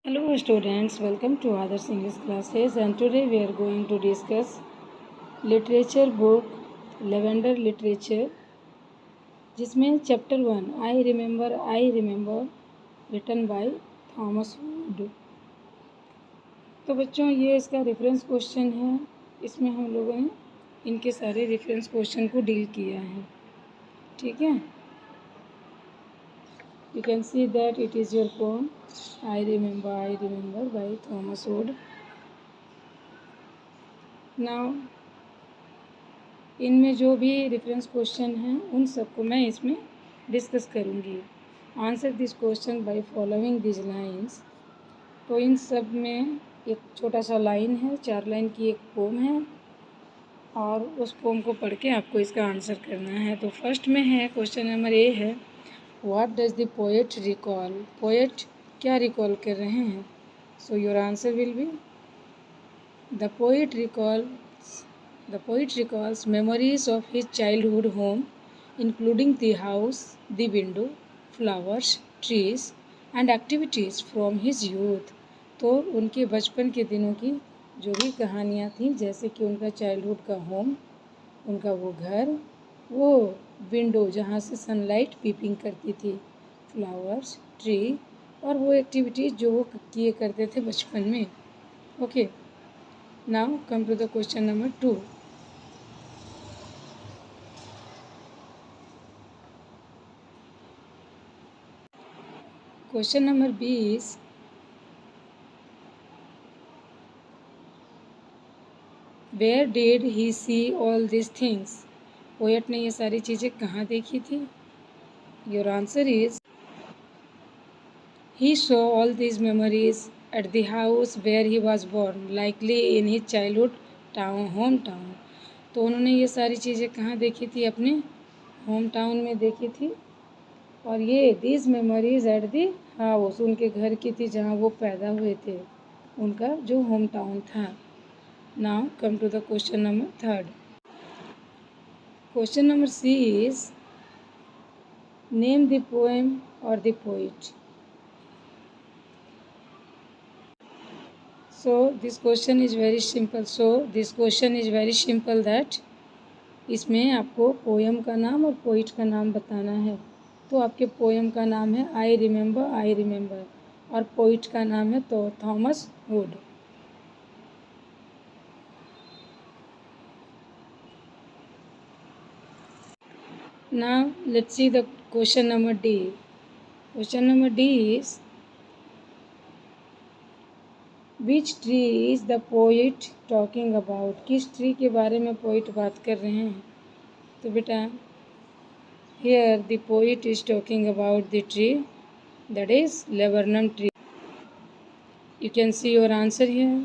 Hello students, welcome to Others English classes, and today we are going to discuss literature book Lavender Literature, जिसमें chapter 1 I remember written by Thomas Wood. तो बच्चों ये इसका reference question है। इसमें हम लोगों ने इनके सारे रेफरेंस क्वेश्चन को डील किया है। ठीक है, you can see that it is your poem I remember by Thomas Wood. Now इनमें जो भी रेफरेंस क्वेश्चन हैं उन सबको मैं इसमें डिस्कस करूँगी। Answer this question by following this lines. तो इन सब में एक छोटा सा लाइन है, 4 लाइन की एक पोम है और उस पोम को पढ़ के आपको इसका आंसर करना है। तो फर्स्ट में है क्वेश्चन नंबर ए है, what does the poet recall. Poet क्या रिकॉल कर रहे हैं? सो your answer will be the poet recalls memories of his childhood home, including the house, the window, flowers, trees, and activities from his youth. तो उनके बचपन के दिनों की जो भी कहानियाँ थीं, जैसे कि उनका चाइल्डहुड का होम, उनका वो घर, वो विंडो जहाँ से सनलाइट पीपिंग करती थी, फ्लावर्स, ट्री, और वो एक्टिविटीज़ जो वो किए करते थे बचपन में। Okay, now come to the question number 2। Question number B is, where did he see all these things? Poet ने ये सारी चीज़ें कहाँ देखी थी? Your answer is, he saw all these memories at the house where he was born, likely in his childhood hometown. तो उन्होंने ये सारी चीज़ें कहाँ देखी थी? अपने होम टाउन में देखी थी। और ये these memories at the house उनके घर की थी जहाँ वो पैदा हुए थे, उनका जो होम टाउन था। Now come to the question number 3rd। Question number C is, name the poem और the poet. So this question is very simple that इसमें आपको पोएम का नाम और पोइट का नाम बताना है। तो आपके पोएम का नाम है आई रिमेंबर और पोइट का नाम है तो Thomas would. Now let's see the question number D. Question number D is, which tree is the poet talking about? किस ट्री के बारे में पोइट बात कर रहे हैं? तो बेटा here the poet is talking about the tree that is laburnum tree. You can see your answer here.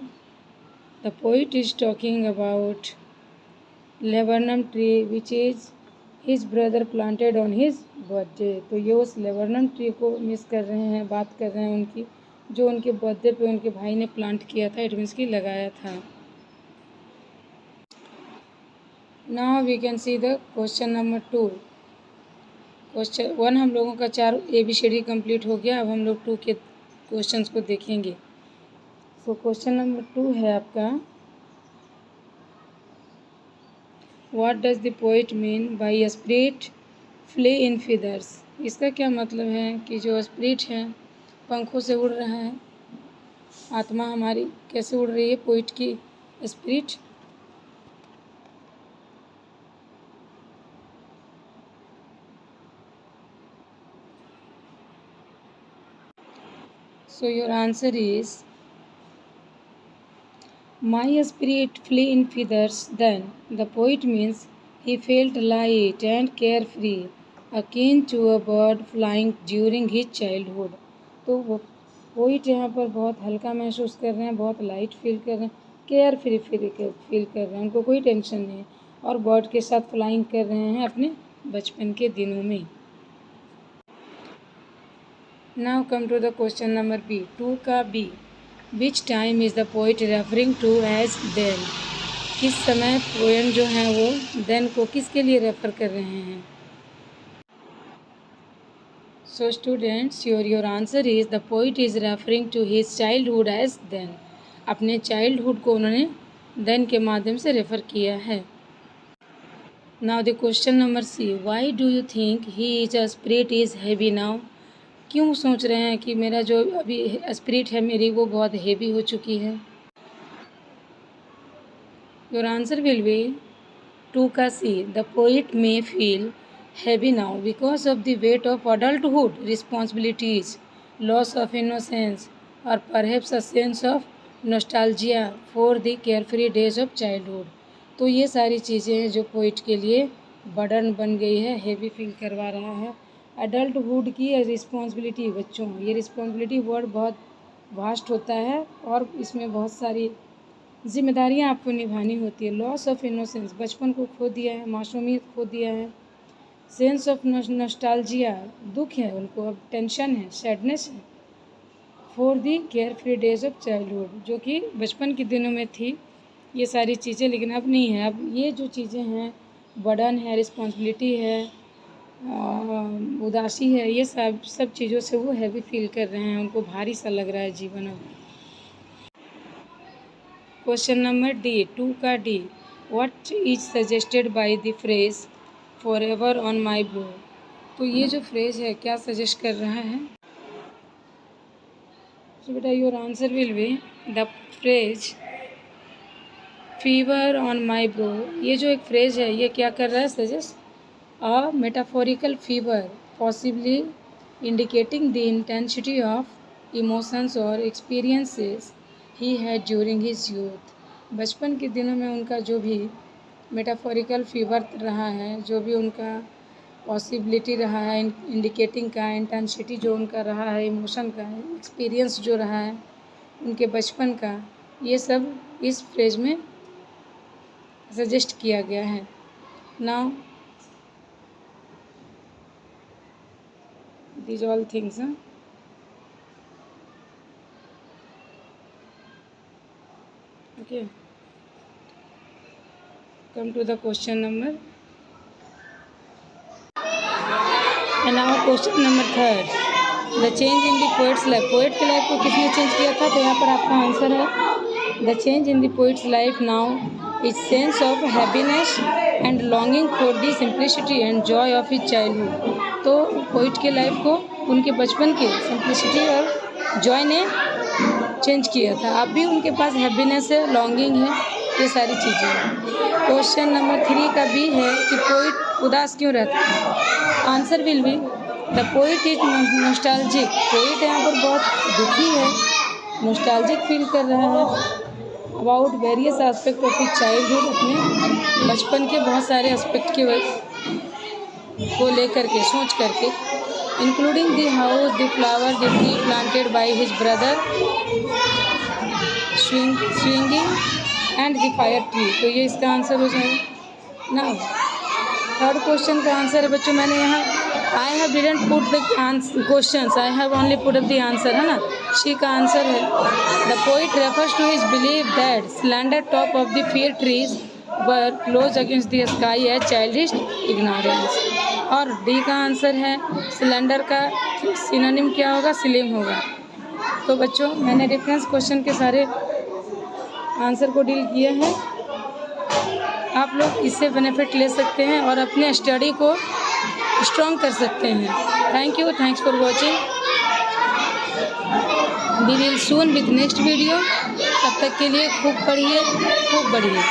The poet is talking about laburnum tree which is his brother planted on his birthday. तो ये उस laburnum tree को miss कर रहे हैं, बात कर रहे हैं उनकी, जो उनके बर्थडे पे उनके भाई ने प्लांट किया था, इट मीन्स की लगाया था। Now we can see the question number 2। Question 1 हम लोगों का 4 ABCD कंप्लीट हो गया। अब हम लोग 2 के क्वेश्चंस को देखेंगे। सो क्वेश्चन नंबर 2 है आपका, what does the poet mean by spirit flee in feathers. इसका क्या मतलब है कि जो स्पिरिट है पंखों से उड़ रहा है, आत्मा हमारी कैसे उड़ रही है पोइट की spirit. So your answer is, my spirit flee in feathers then the poet means he felt light and carefree akin to a bird flying during his childhood. तो वो पोइट यहाँ पर बहुत हल्का महसूस कर रहे हैं, बहुत लाइट फील कर रहे हैं, केयर फ्री फील कर रहे हैं, उनको कोई टेंशन नहीं है, और बर्ड के साथ फ्लाइंग कर रहे हैं अपने बचपन के दिनों में। Now come to the question number B, 2 का B, which time is the poet referring to as then. किस समय पोएम जो हैं वो देन को किसके लिए रेफर कर रहे हैं? So students, your answer is the poet is referring to his childhood as then. अपने childhood को उन्होंने then के माध्यम से रेफर किया है. Now the question number C. Why do you think his spirit is heavy now? क्यों सोच रहे हैं कि मेरा जो अभी स्पिरिट है मेरी वो बहुत हेवी हो चुकी है? Your answer will be 2 का C. The poet may feel heavy now because of the weight of adulthood, responsibilities, loss of innocence, or perhaps a sense of nostalgia for the carefree days of childhood. तो ये सारी चीज़ें हैं जो poet के लिए burden बन गई है, हेवी फील करवा रहा है. अडल्टहुड की रिस्पॉन्सिबिलिटी, बच्चों ये रिस्पॉन्सिबिलिटी वर्ड बहुत वास्ट होता है और इसमें बहुत सारी जिम्मेदारियां आपको निभानी होती है. लॉस ऑफ इनोसेंस, बचपन को खो दिया है, मासूमियत खो दिया है. सेंस ऑफ नॉस्टैल्जिया, दुख है उनको, अब टेंशन है, सैडनेस है. For the care free days of childhood, जो कि बचपन के दिनों में थी ये सारी चीज़ें, लेकिन अब नहीं है. अब ये जो चीज़ें हैं, बर्डन है, रिस्पॉन्सिबिलिटी है, उदासी है, ये सब चीज़ों से वो हैवी फील कर रहे हैं, उनको भारी सा लग रहा है जीवन अब. क्वेश्चन नंबर D, 2 का D. What is suggested by the phrase for ever on my bro? तो ये जो फ्रेज है क्या सजेस्ट कर रहा है? तो बेटा your answer will be the phrase fever on my bro. ये जो एक फ्रेज है ये क्या कर रहा है? Suggest a metaphorical fever possibly indicating the intensity of emotions और experiences he had during his youth. बचपन के दिनों में उनका जो भी मेटाफोरिकल फीवर रहा है, जो भी उनका पॉसिबिलिटी रहा है, इंडिकेटिंग का, इंटेंसिटी जो उनका रहा है, इमोशन का, एक्सपीरियंस जो रहा है उनके बचपन का, ये सब इस फ्रेज में सजेस्ट किया गया है. Now these all things. Okay, come to the question number. And now question number 3. The change in the poet's life. Poet के लाइफ को किसने चेंज किया था? तो यहाँ पर आपका आंसर है the change in the poet's life now is sense of happiness and longing for the simplicity and joy of his childhood. तो पोएट के लाइफ को उनके बचपन के सिंप्लिसिटी और जॉय ने चेंज किया था. अब भी उनके पास हैप्पीनेस है, लॉन्गिंग है, ये सारी चीज़ें हैं. क्वेश्चन नंबर 3 का भी है कि पोइट उदास क्यों रहता है? Answer will be the poet is nostalgic. Poet यहाँ पर बहुत दुखी है, नॉस्टैल्जिक फील कर रहा है about various aspect of his childhood. अपने बचपन के बहुत सारे एस्पेक्ट को लेकर के, सोच करके, including the house, the flower, the tree planted by his brother, swinging and the fire tree. तो ये इसका आंसर हो जाएगा. नाउ थर्ड क्वेश्चन का आंसर है बच्चों, मैंने यहाँ I have didn't put the questions, I have only put the answer, है ना. शी का आंसर है the poet refers to his believe that slender top of the fir trees were close against the sky as childish ignorance. और D का answer है slender का synonym क्या होगा? स्लिम होगा. तो बच्चों मैंने रेफरेंस क्वेश्चन के सारे आंसर को डील किया है. आप लोग इससे बेनिफिट ले सकते हैं और अपने स्टडी को स्ट्रॉन्ग कर सकते हैं. Thank you, thanks for watching. We will soon with next video. तब तक के लिए खूब पढ़िए, खूब बढ़िए.